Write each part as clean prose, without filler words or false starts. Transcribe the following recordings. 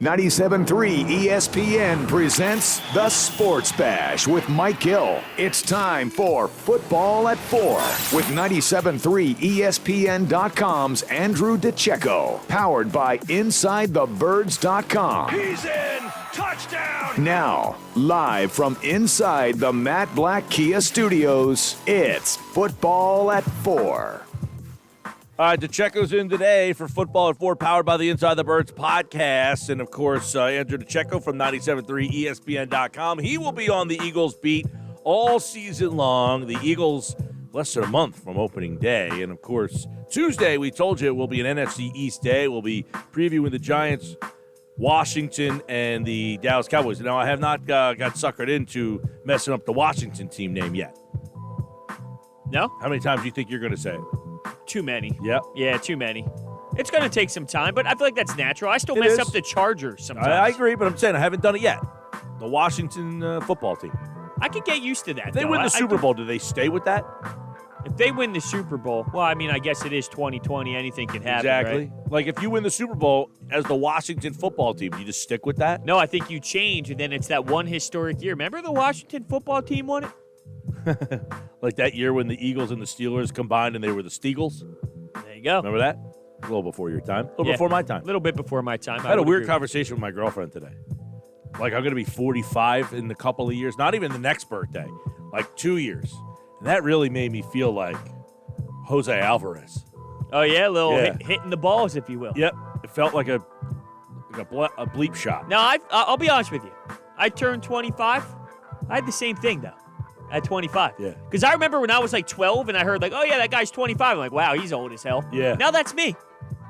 97.3 ESPN presents The Sports Bash with Mike Gill. It's time for Football at 4 with 97.3 ESPN.com's Andrew DiCecco. Powered by InsideTheBirds.com. He's in! Touchdown! Now, live from inside the Matt Black Kia Studios, it's Football at 4. All right, DiCecco's in today for Football at 4, powered by the Inside the Birds podcast. And, of course, Andrew DiCecco from 97.3 ESPN.com. He will be on the Eagles beat all season long. The Eagles, less than a month from opening day. And, of course, Tuesday, we told you it will be an NFC East day. We'll be previewing the Giants, Washington, and the Dallas Cowboys. Now, I have not got suckered into messing up the Washington team name yet. No? How many times do you think you're going to say it? Too many. Yep. Yeah, too many. It's going to take some time, but I feel like that's natural. I still mess up the Chargers sometimes. I agree, but I'm saying I haven't done it yet. The Washington football team. I can get used to that. If they win the Super Bowl, do they stay with that? If they win the Super Bowl, well, I mean, I guess it is 2020. Anything can happen, Exactly. right? Like, if you win the Super Bowl as the Washington football team, you just stick with that? No, I think you change, and then it's that one historic year. Remember the Washington football team won it? Like that year when the Eagles and the Steelers combined and they were the Steagles? There you go. Remember that? A little before your time. A little before my time. A little bit before my time. I had a weird conversation with my girlfriend today. Like, I'm going to be 45 in a couple of years. Not even the next birthday. Like 2 years. And that really made me feel like Jose Alvarez. Oh, yeah? A little hitting the balls, if you will. Yep. It felt like a bleep shot. Now, I'll be honest with you. I turned 25. I had the same thing, though. At 25. Yeah. Because I remember when I was like 12 and I heard like, oh, yeah, that guy's 25. I'm like, wow, he's old as hell. Yeah. Now that's me.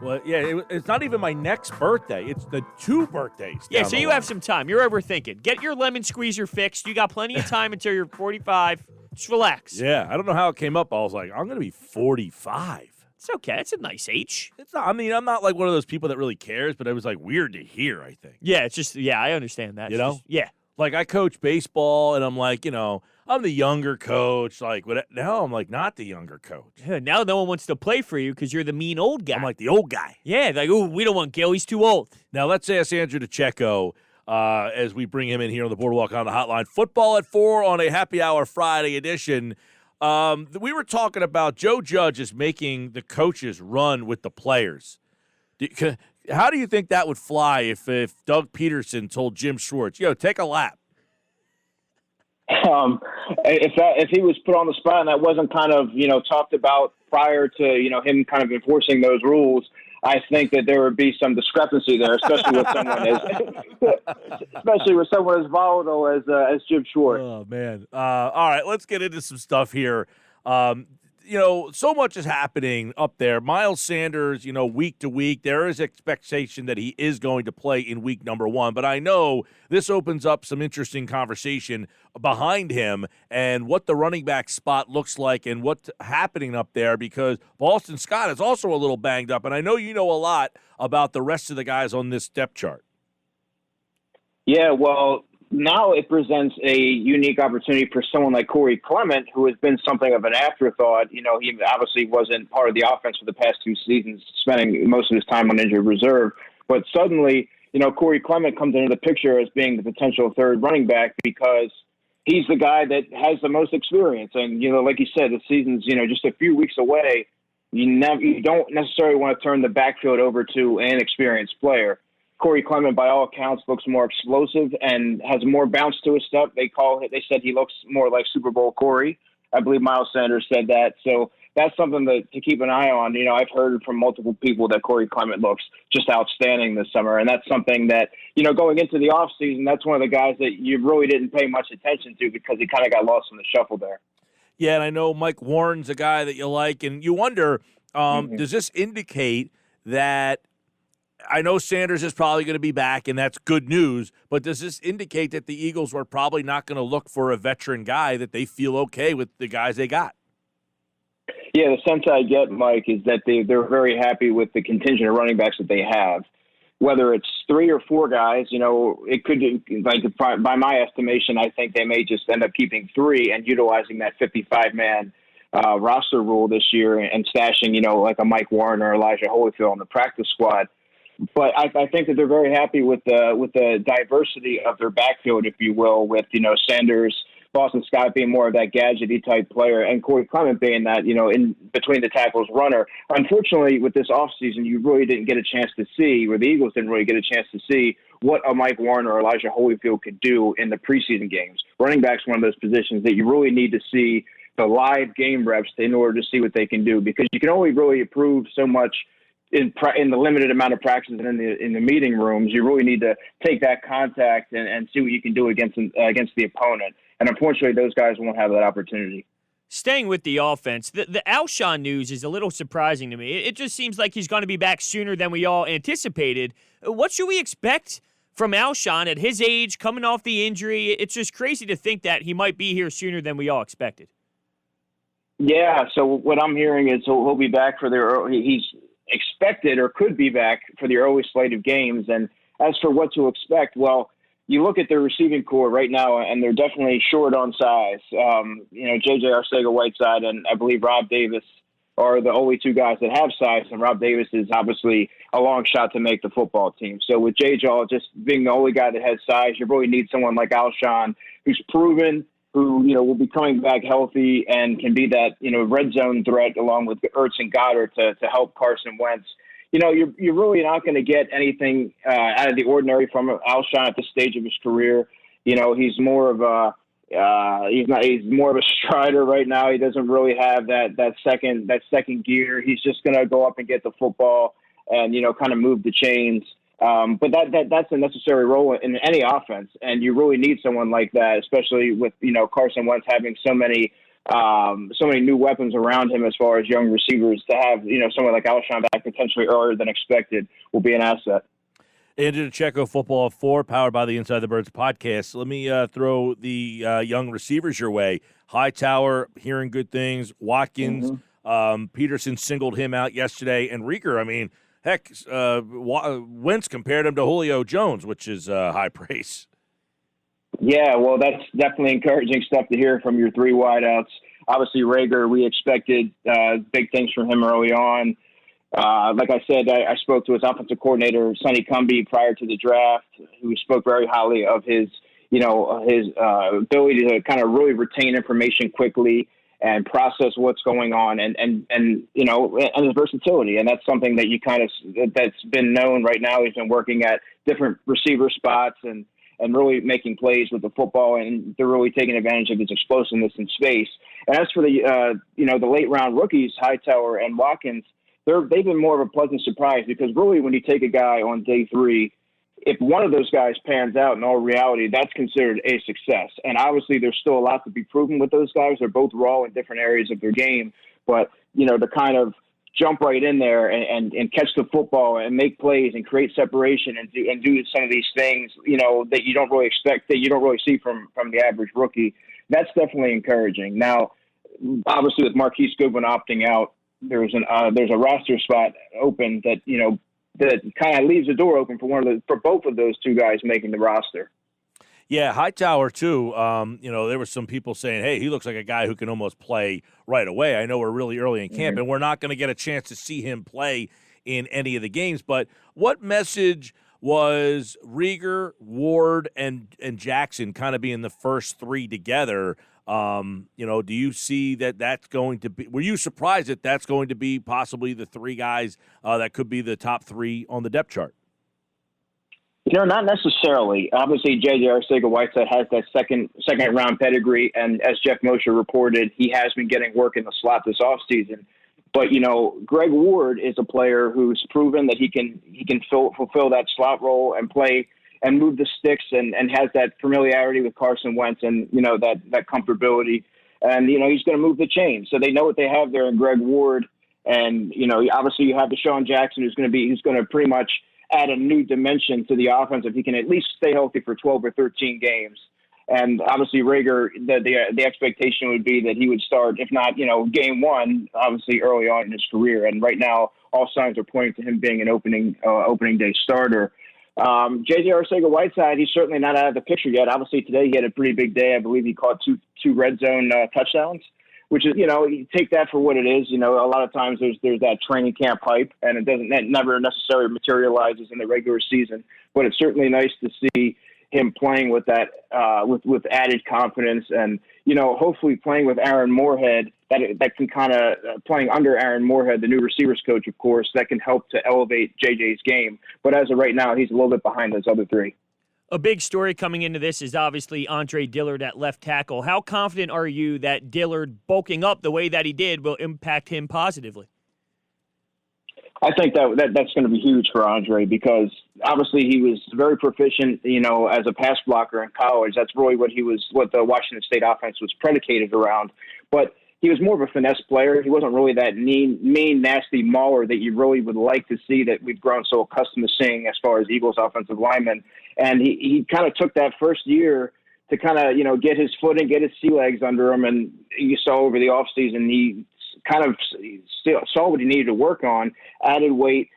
Well, yeah, it's not even my next birthday. It's the 2 birthdays. Yeah, so you have some time. You're overthinking. Get your lemon squeezer fixed. You got plenty of time until you're 45. Just relax. Yeah, I don't know how it came up. I was like, I'm going to be 45. It's okay. It's a nice age. It's not. I mean, I'm not like one of those people that really cares, but it was like weird to hear, I think. Yeah, it's just, I understand that. You know? Just, yeah. Like, I coach baseball, and I'm like, I'm the younger coach. Like, now I'm like not the younger coach. Yeah, now no one wants to play for you because you're the mean old guy. I'm like the old guy. Yeah, like, ooh, we don't want Gil. He's too old. Now, let's ask Andrew DiCecco as we bring him in here on the Boardwalk on the Hotline. Football at 4 on a happy hour Friday edition. We were talking about Joe Judge is making the coaches run with the players. How do you think that would fly if Doug Peterson told Jim Schwartz, take a lap? If he was put on the spot and that wasn't kind of, talked about prior to, him kind of enforcing those rules, I think that there would be some discrepancy there, especially with someone as volatile as Jim Schwartz. Oh, man. All right, let's get into some stuff here. So much is happening up there. Miles Sanders, week to week, there is expectation that he is going to play in week number 1. But I know this opens up some interesting conversation behind him and what the running back spot looks like and what's happening up there because Boston Scott is also a little banged up. And I know you know a lot about the rest of the guys on this depth chart. Yeah, well, now it presents a unique opportunity for someone like Corey Clement, who has been something of an afterthought. He obviously wasn't part of the offense for the past 2 seasons, spending most of his time on injured reserve. But suddenly, Corey Clement comes into the picture as being the potential third running back because he's the guy that has the most experience. And, like you said, the season's, just a few weeks away. You don't necessarily want to turn the backfield over to an inexperienced player. Corey Clement, by all accounts, looks more explosive and has more bounce to his step. They said he looks more like Super Bowl Corey. I believe Miles Sanders said that. So that's something to keep an eye on. I've heard from multiple people that Corey Clement looks just outstanding this summer. And that's something that, going into the offseason, that's one of the guys that you really didn't pay much attention to because he kind of got lost in the shuffle there. Yeah, and I know Mike Warren's a guy that you like. And you wonder, does this indicate that I know Sanders is probably going to be back, and that's good news, but does this indicate that the Eagles were probably not going to look for a veteran guy, that they feel okay with the guys they got? Yeah, the sense I get, Mike, is that they're very happy with the contingent of running backs that they have. Whether it's 3 or 4 guys, it could, by my estimation, I think they may just end up keeping 3 and utilizing that 55-man roster rule this year and stashing, like a Mike Warren or Elijah Holyfield on the practice squad. But I think that they're very happy with the diversity of their backfield, if you will, with, Sanders, Boston Scott being more of that gadgety type player, and Corey Clement being that, in between the tackles runner. Unfortunately, with this offseason, you really didn't get a chance to see, or the Eagles didn't really get a chance to see, what a Mike Warren or Elijah Holyfield could do in the preseason games. Running back's one of those positions that you really need to see the live game reps in order to see what they can do, because you can only really improve so much in the limited amount of practices and in the meeting rooms. You really need to take that contact and see what you can do against the opponent. And unfortunately, those guys won't have that opportunity. Staying with the offense, the Alshon news is a little surprising to me. It just seems like he's going to be back sooner than we all anticipated. What should we expect from Alshon at his age, coming off the injury? It's just crazy to think that he might be here sooner than we all expected. Yeah, so what I'm hearing is he'll be back he's expected or could be back for the early slate of games. And as for what to expect, well, you look at their receiving core right now, and they're definitely short on size. J.J. Arcega-Whiteside and I believe Rob Davis are the only two guys that have size, and Rob Davis is obviously a long shot to make the football team. So with J.J. just being the only guy that has size, you really need someone like Alshon who's proven, who, will be coming back healthy and can be that, red zone threat along with Ertz and Goddard to help Carson Wentz. You're really not going to get anything out of the ordinary from Alshon at this stage of his career. He's more of he's more of a strider right now. He doesn't really have that second gear. He's just going to go up and get the football and, kind of move the chains. But that's a necessary role in any offense, and you really need someone like that, especially with Carson Wentz having so many new weapons around him as far as young receivers. To have someone like Alshon back potentially earlier than expected will be an asset. Andrew DiCecco, Football at 4, powered by the Inside the Birds podcast. Let me throw the young receivers your way. Hightower, hearing good things. Watkins, Peterson singled him out yesterday, and Rieger. I mean, heck, Wentz compared him to Julio Jones, which is high praise. Yeah, well, that's definitely encouraging stuff to hear from your three wideouts. Obviously, Rieger, we expected big things from him early on. Like I said, I spoke to his offensive coordinator, Sonny Cumbie, prior to the draft, who spoke very highly of his ability to kind of really retain information quickly and process what's going on, and his versatility. And that's something that that's been known right now. He's been working at different receiver spots and really making plays with the football, and they're really taking advantage of his explosiveness in space. And as for the late round rookies, Hightower and Watkins, they've been more of a pleasant surprise, because really when you take a guy on day 3, if one of those guys pans out in all reality, that's considered a success. And obviously there's still a lot to be proven with those guys. They're both raw in different areas of their game, but to kind of jump right in there and catch the football and make plays and create separation and do some of these things, that you don't really expect, that you don't really see from the average rookie. That's definitely encouraging. Now, obviously with Marquise Goodwin opting out, there's a roster spot open that, that kind of leaves the door open for both of those two guys making the roster. Yeah, Hightower, too. There were some people saying, hey, he looks like a guy who can almost play right away. I know we're really early in camp, and we're not going to get a chance to see him play in any of the games. But what message was Rieger, Ward, and Jackson kind of being the first 3 together? Do you see that's going to be – were you surprised that that's going to be possibly the 3 guys that could be the top 3 on the depth chart? Not necessarily. Obviously, J.J. Arcega-Whiteside has that second round pedigree, and as Jeff Mosher reported, he has been getting work in the slot this offseason. But Greg Ward is a player who's proven that he can fulfill that slot role and play and move the sticks and has that familiarity with Carson Wentz and that comfortability. And he's going to move the chain. So they know what they have there in Greg Ward. And obviously you have Deshaun Jackson, who's going to pretty much add a new dimension to the offense if he can at least stay healthy for 12 or 13 games. And obviously Rieger, the expectation would be that he would start, if not, game 1, obviously early on in his career. And right now, all signs are pointing to him being an opening day starter. J.J. Arcega-Whiteside, he's certainly not out of the picture yet. Obviously today he had a pretty big day. I believe he caught two red zone touchdowns. which is, you take that for what it is. A lot of times there's that training camp hype, and it never necessarily materializes in the regular season. But it's certainly nice to see him playing with that, with added confidence, and hopefully playing with Aaron Moorhead. That can kind of playing under Aaron Moorhead, the new receivers coach, of course, that can help to elevate JJ's game. But as of right now, he's a little bit behind those other three. A big story coming into this is obviously Andre Dillard at left tackle. How confident are you that Dillard bulking up the way that he did will impact him positively? I think that's going to be huge for Andre, because obviously he was very proficient, as a pass blocker in college. That's really what the Washington State offense was predicated around. But he was more of a finesse player. He wasn't really that mean, nasty mauler that you really would like to see, that we've grown so accustomed to seeing as far as Eagles offensive linemen. And he kind of took that first year to kind of, get his footing, get his sea legs under him. And you saw over the offseason, he kind of still saw what he needed to work on, added weight.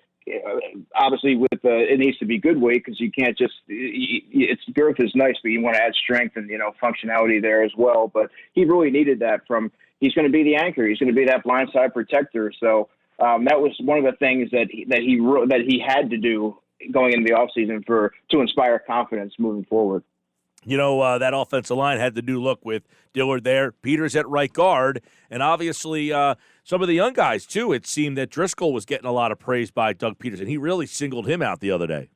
Obviously, it needs to be good weight, because you can't just its girth is nice, but you want to add strength and functionality there as well. But he really needed that from. He's going to be the anchor. He's going to be that blindside protector. So that was one of the things that he had to do going into the offseason to inspire confidence moving forward. That offensive line had the new look with Dillard there, Peters at right guard, and obviously some of the young guys, too. It seemed that Driscoll was getting a lot of praise by Doug Peterson. He really singled him out the other day.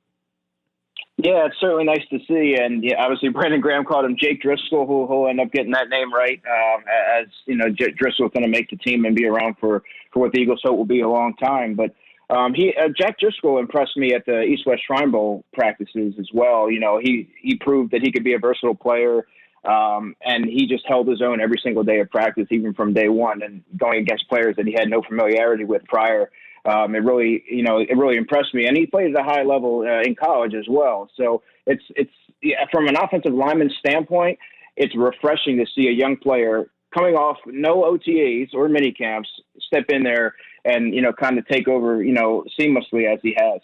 Yeah, it's certainly nice to see. And obviously Brandon Graham called him Jake Driscoll, who'll end up getting that name right, as Driscoll's going to make the team and be around for what the Eagles hope will be a long time. But Jack Driscoll impressed me at the East-West Shrine Bowl practices as well. He proved that he could be a versatile player, and he just held his own every single day of practice, even from day one, and going against players that he had no familiarity with prior. It really impressed me, and he played at a high level in college as well. So it's from an offensive lineman standpoint, it's refreshing to see a young player coming off no OTAs or mini camps step in there and kind of take over seamlessly as he has.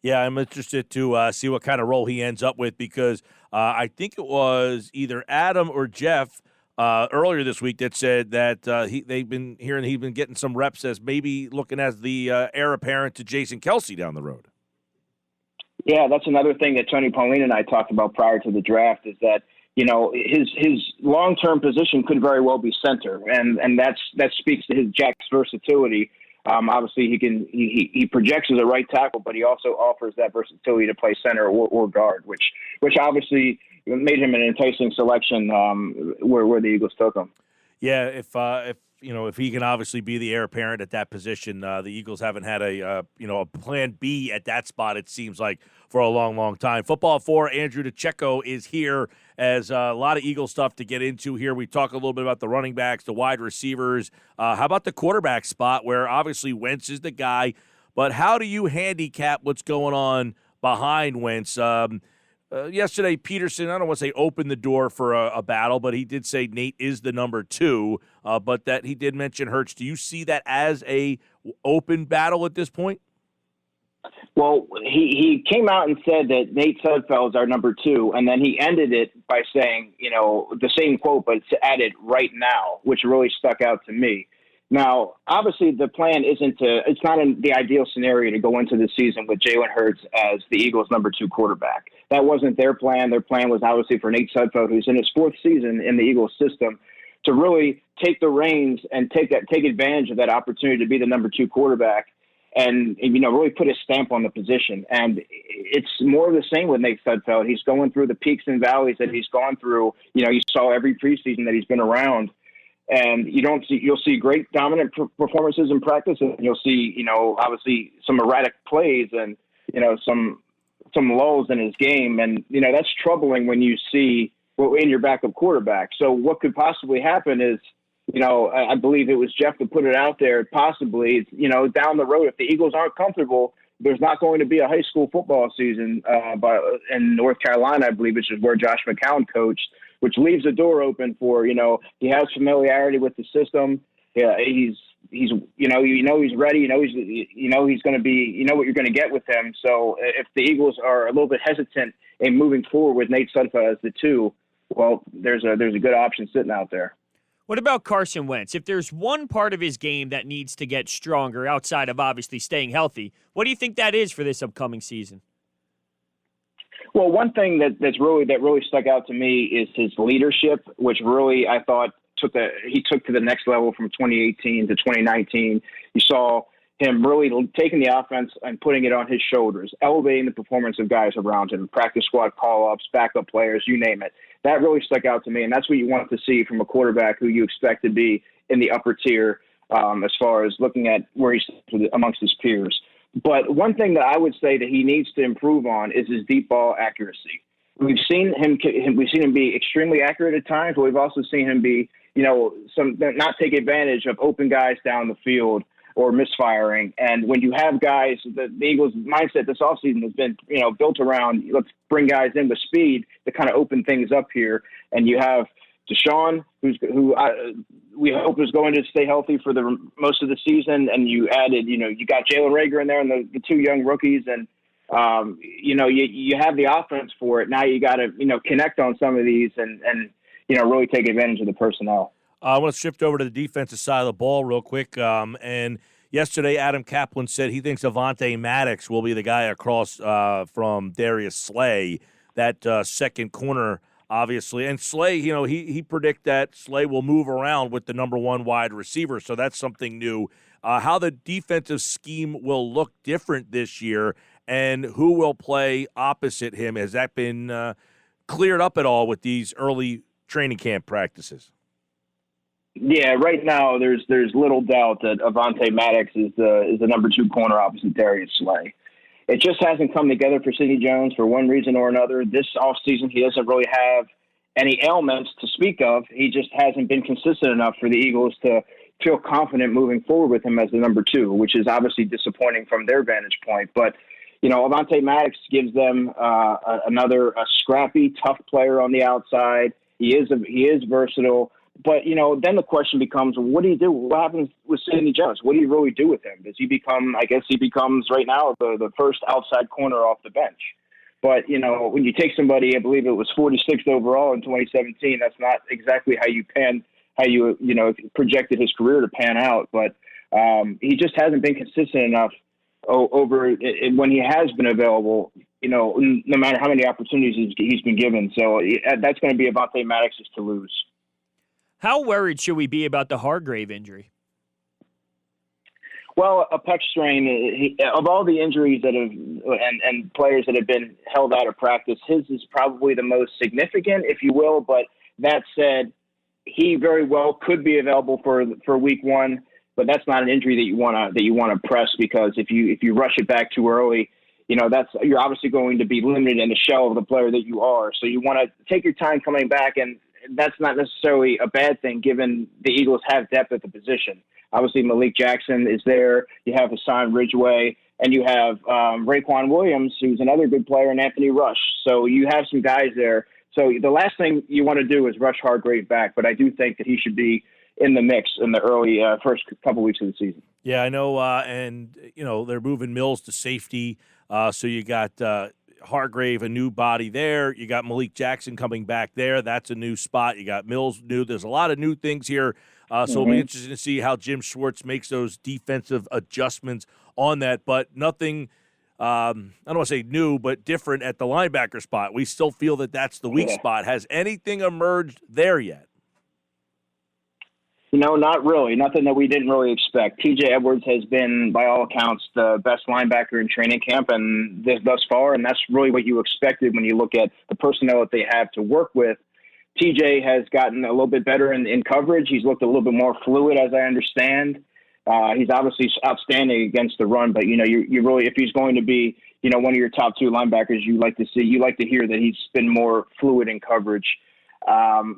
Yeah, I'm interested to see what kind of role he ends up with, because I think it was either Adam or Jeff earlier this week that said that they've been hearing he's been getting some reps as maybe looking as the heir apparent to Jason Kelce down the road. Yeah, that's another thing that Tony Pauline and I talked about prior to the draft, is that his long-term position could very well be center, and that speaks to his Jack's versatility. Obviously, he projects as a right tackle, but he also offers that versatility to play center or guard, which obviously made him an enticing selection where the Eagles took him. Yeah, if he can obviously be the heir apparent at that position, the Eagles haven't had a plan B at that spot, it seems like, for a long, long time. Football 4, Andrew DiCecco is here, as a lot of Eagle stuff to get into here. We talk a little bit about the running backs, the wide receivers. How about the quarterback spot, where obviously Wentz is the guy, but how do you handicap what's going on behind Wentz? Yesterday, Peterson, I don't want to say opened the door for a battle, but he did say Nate is the number 2, but that he did mention Hurts. Do you see that as a open battle at this point? Well, he came out and said that Nate Sudfeld is our number 2, and then he ended it by saying, the same quote, but added right now, which really stuck out to me. Now, obviously, the plan it's not in the ideal scenario to go into the season with Jalen Hurts as the Eagles' number 2 quarterback. That wasn't their plan. Their plan was obviously for Nate Sudfeld, who's in his 4th season in the Eagles system, to really take the reins and take advantage of that opportunity to be the number 2 quarterback and really put a stamp on the position. And it's more of the same with Nate Sudfeld. He's going through the peaks and valleys that he's gone through. You saw every preseason that he's been around. And you'll see great dominant performances in practice, and you'll see, obviously some erratic plays and, some lulls in his game. And, that's troubling when you see in your backup quarterback. So what could possibly happen is, I believe it was Jeff that put it out there, possibly, down the road, if the Eagles aren't comfortable, there's not going to be a high school football season in North Carolina, I believe, which is where Josh McCown coached, which leaves the door open for, he has familiarity with the system. Yeah, he's he's ready. He's going to be, what you're going to get with him. So if the Eagles are a little bit hesitant in moving forward with Nate Sudfeld as the 2, well, there's a good option sitting out there. What about Carson Wentz? If there's one part of his game that needs to get stronger outside of obviously staying healthy, what do you think that is for this upcoming season? Well, one thing that really stuck out to me is his leadership, which really I thought he took to the next level from 2018 to 2019. You saw him really taking the offense and putting it on his shoulders, elevating the performance of guys around him, practice squad call-ups, backup players, you name it. That really stuck out to me, and that's what you want to see from a quarterback who you expect to be in the upper tier as far as looking at where he's amongst his peers. But one thing that I would say that he needs to improve on is his deep ball accuracy. We've seen him be extremely accurate at times, but we've also seen him be, not take advantage of open guys down the field or misfiring. And when you have guys, the Eagles' mindset this offseason has been, built around, let's bring guys in with speed to kind of open things up here. And you have Deshaun, who we hope is going to stay healthy for the most of the season. And you added, you got Jalen Reagor in there and the two young rookies. And, you have the offense for it. Now you got to, connect on some of these and really take advantage of the personnel. I want to shift over to the defensive side of the ball real quick. And yesterday, Adam Kaplan said he thinks Avonte Maddox will be the guy across from Darius Slay, that second corner, obviously. And Slay, he predict that Slay will move around with the number one wide receiver, so that's something new. How the defensive scheme will look different this year and who will play opposite him, has that been cleared up at all with these early training camp practices? Yeah, right now there's little doubt that Avonte Maddox is the number two corner opposite Darius Slay. It just hasn't come together for Sidney Jones for one reason or another. This offseason, he doesn't really have any ailments to speak of. He just hasn't been consistent enough for the Eagles to feel confident moving forward with him as the number two, which is obviously disappointing from their vantage point. But, Avonte Maddox gives them another scrappy, tough player on the outside. He is versatile. But, then the question becomes, what do you do? What happens with Sidney Jones? What do you really do with him? Does he become, I guess he becomes right now the first outside corner off the bench. But, when you take somebody, I believe it was 46th overall in 2017, that's not exactly how you projected his career to pan out. But he just hasn't been consistent enough over when he has been available, no matter how many opportunities he's been given. So that's going to be Avonte Maddox's to lose. How worried should we be about the Hargrave injury? Well, a pec strain, of all the injuries that have and players that have been held out of practice, his is probably the most significant, if you will. But that said, he very well could be available for week one. But that's not an injury that you want to press, because if you rush it back too early, you're obviously going to be limited in the shell of the player that you are. So you want to take your time coming back, and that's not necessarily a bad thing given the Eagles have depth at the position. Obviously, Malik Jackson is there. You have Hassan Ridgeway, and you have Raekwon Williams, who's another good player, and Anthony Rush. So you have some guys there. So the last thing you want to do is rush Hargrave back, but I do think that he should be in the mix in the early first couple weeks of the season. Yeah, I know, and they're moving Mills to safety, so you got Hargrave, a new body there. You got Malik Jackson coming back there. That's a new spot. You got Mills new. There's a lot of new things here, so it'll be interesting to see how Jim Schwartz makes those defensive adjustments on that, but nothing I don't want to say new, but different at the linebacker spot. We still feel that that's the weak spot. Has anything emerged there yet? Not really. Nothing that we didn't really expect. TJ Edwards has been, by all accounts, the best linebacker in training camp and thus far, and that's really what you expected when you look at the personnel that they have to work with. TJ has gotten a little bit better in coverage. He's looked a little bit more fluid, as I understand. He's obviously outstanding against the run, but you really, if he's going to be, one of your top two linebackers, you like to hear that he's been more fluid in coverage.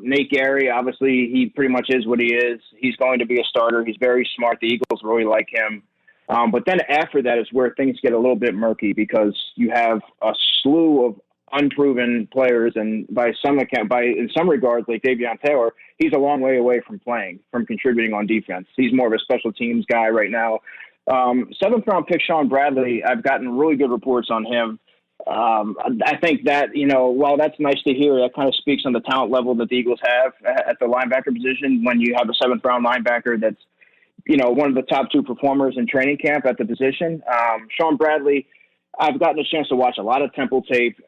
Nate Gary, obviously, he pretty much is what he is. He's going to be a starter. He's very smart. The Eagles really like him. But then after that is where things get a little bit murky, because you have a slew of unproven players, and in some regards, like Davion Taylor, he's a long way away from contributing on defense. He's more of a special teams guy right now. 7th round pick Sean Bradley, I've gotten really good reports on him. I think that, while that's nice to hear, that kind of speaks on the talent level that the Eagles have at the linebacker position when you have a seventh-round linebacker that's, one of the top two performers in training camp at the position. Sean Bradley, I've gotten a chance to watch a lot of Temple tape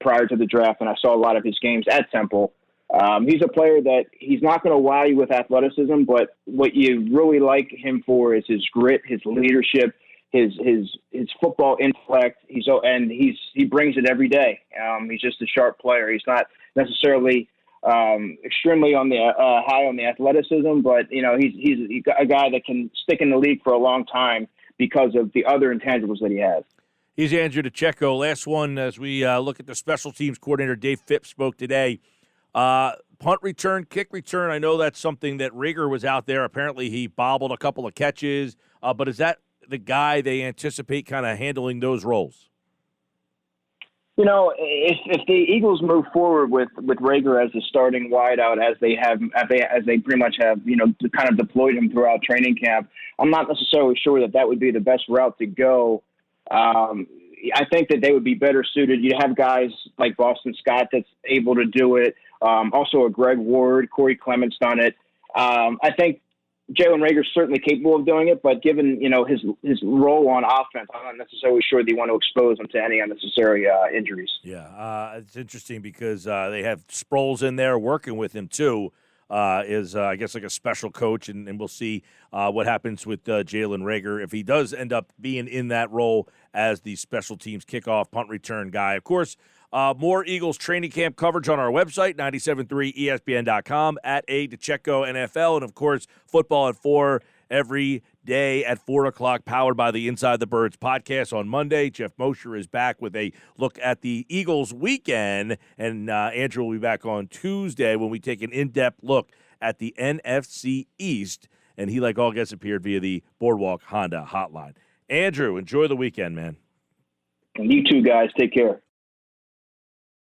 prior to the draft, and I saw a lot of his games at Temple. He's a player that he's not going to wow you with athleticism, but what you really like him for is his grit, his leadership, his football intellect. He brings it every day. He's just a sharp player. He's not necessarily extremely on the high on the athleticism, but he's a guy that can stick in the league for a long time because of the other intangibles that he has. He's Andrew DiCecco. Last one as we look at the special teams coordinator. Dave Phipps spoke today. Punt return, kick return. I know that's something that Rager was out there. Apparently he bobbled a couple of catches, but is that the guy they anticipate kind of handling those roles? If the Eagles move forward with Rager as the starting wideout, as they pretty much have, kind of deployed him throughout training camp, I'm not necessarily sure that would be the best route to go. I think that they would be better suited. You have guys like Boston Scott that's able to do it. Also a Greg Ward, Corey Clement's done it. I think Jalen Rager's certainly capable of doing it, but given, his role on offense, I'm not necessarily sure they want to expose him to any unnecessary injuries. Yeah, it's interesting because they have Sproles in there working with him too. I guess like a special coach, and we'll see what happens with Jalen Rager if he does end up being in that role as the special teams kickoff punt return guy. Of course, more Eagles training camp coverage on our website, 973ESPN.com, at A DiCecco NFL, and of course, Football at 4 every day at 4 o'clock, powered by the Inside the Birds podcast on Monday. Jeff Mosher is back with a look at the Eagles weekend, and Andrew will be back on Tuesday when we take an in-depth look at the NFC East, and he, like all guests, appeared via the Boardwalk Honda hotline. Andrew, enjoy the weekend, man. And you too, guys. Take care.